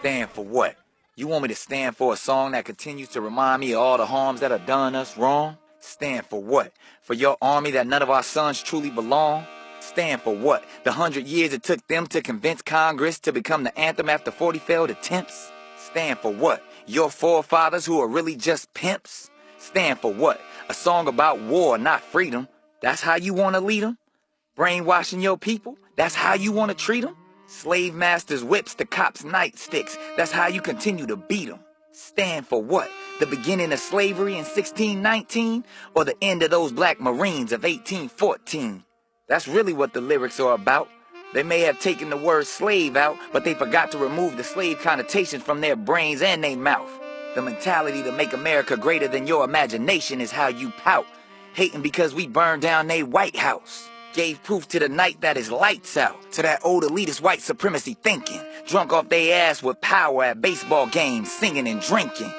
Stand for what? You want me to stand for a song that continues to remind me of all the harms that are done us wrong? Stand for what? For your army that none of our sons truly belong? Stand for what? The 100 years it took them to convince Congress to become the anthem after 40 failed attempts? Stand for what? Your forefathers who are really just pimps? Stand for what? A song about war, not freedom. That's how you want to lead them? Brainwashing your people? That's how you want to treat them? Slave masters' whips to cops' nightsticks. That's how you continue to beat them. Stand for what? The beginning of slavery in 1619? Or the end of those black Marines of 1814? That's really what the lyrics are about. They may have taken the word slave out, but they forgot to remove the slave connotations from their brains and their mouth. The mentality to make America greater than your imagination is how you pout. Hating because we burned down their White House. Gave proof to the night that is lights out. To that old elitist white supremacy thinking. Drunk off they ass with power at baseball games, singing and drinking.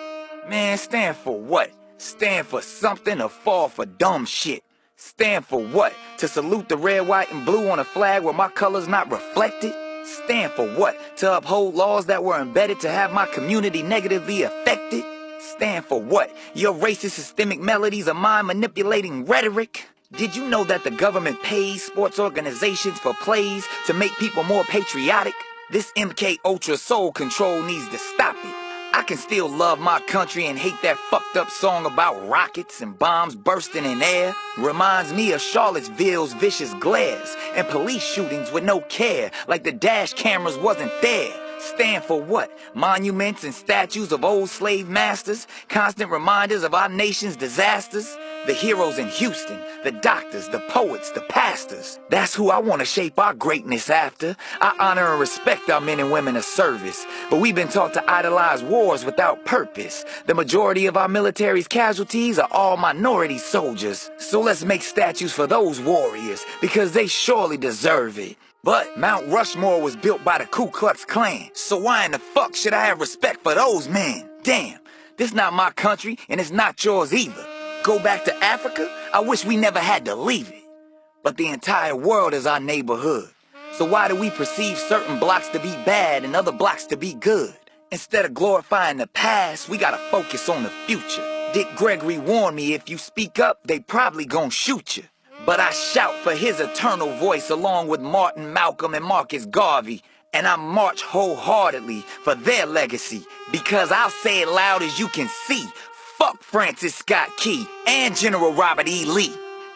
Man, stand for what? Stand for something or fall for dumb shit? Stand for what? To salute the red, white, and blue on a flag where my color's not reflected? Stand for what? To uphold laws that were embedded to have my community negatively affected? Stand for what? Your racist systemic melodies of mind manipulating rhetoric? Did you know that the government pays sports organizations for plays to make people more patriotic? This MK Ultra soul control needs to stop it. I can still love my country and hate that fucked up song about rockets and bombs bursting in air. Reminds me of Charlottesville's vicious glares and police shootings with no care, like the dash cameras wasn't there. Stand for what? Monuments and statues of old slave masters, constant reminders of our nation's disasters. The heroes in Houston, the doctors, the poets, the pastors. That's who I want to shape our greatness after. I honor and respect our men and women of service, but we've been taught to idolize wars without purpose. The majority of our military's casualties are all minority soldiers. So let's make statues for those warriors, because they surely deserve it. But Mount Rushmore was built by the Ku Klux Klan, so why in the fuck should I have respect for those men? Damn, this not my country, and it's not yours either. Go back to Africa? I wish we never had to leave it. But the entire world is our neighborhood. So why do we perceive certain blocks to be bad and other blocks to be good? Instead of glorifying the past, we gotta focus on the future. Dick Gregory warned me if you speak up, they probably gon' shoot you. But I shout for his eternal voice along with Martin, Malcolm, and Marcus Garvey. And I march wholeheartedly for their legacy, because I'll say it loud as you can see. Fuck Francis Scott Key and General Robert E. Lee.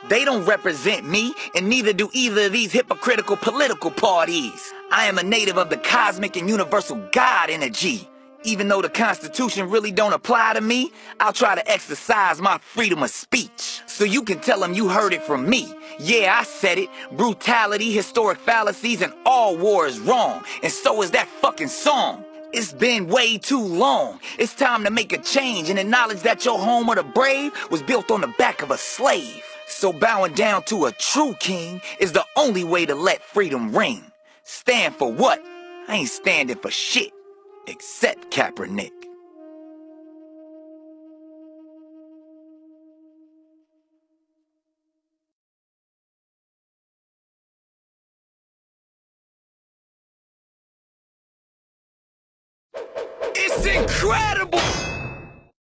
They don't represent me, and neither do either of these hypocritical political parties. I am a native of the cosmic and universal God energy. Even though the Constitution really don't apply to me, I'll try to exercise my freedom of speech. So you can tell them you heard it from me. Yeah, I said it. Brutality, historic fallacies, and all war is wrong. And so is that fucking song. It's been way too long. It's time to make a change and acknowledge that your home of the brave was built on the back of a slave. So bowing down to a true king is the only way to let freedom ring. Stand for what? I ain't standing for shit. Except Kaepernick. It's incredible!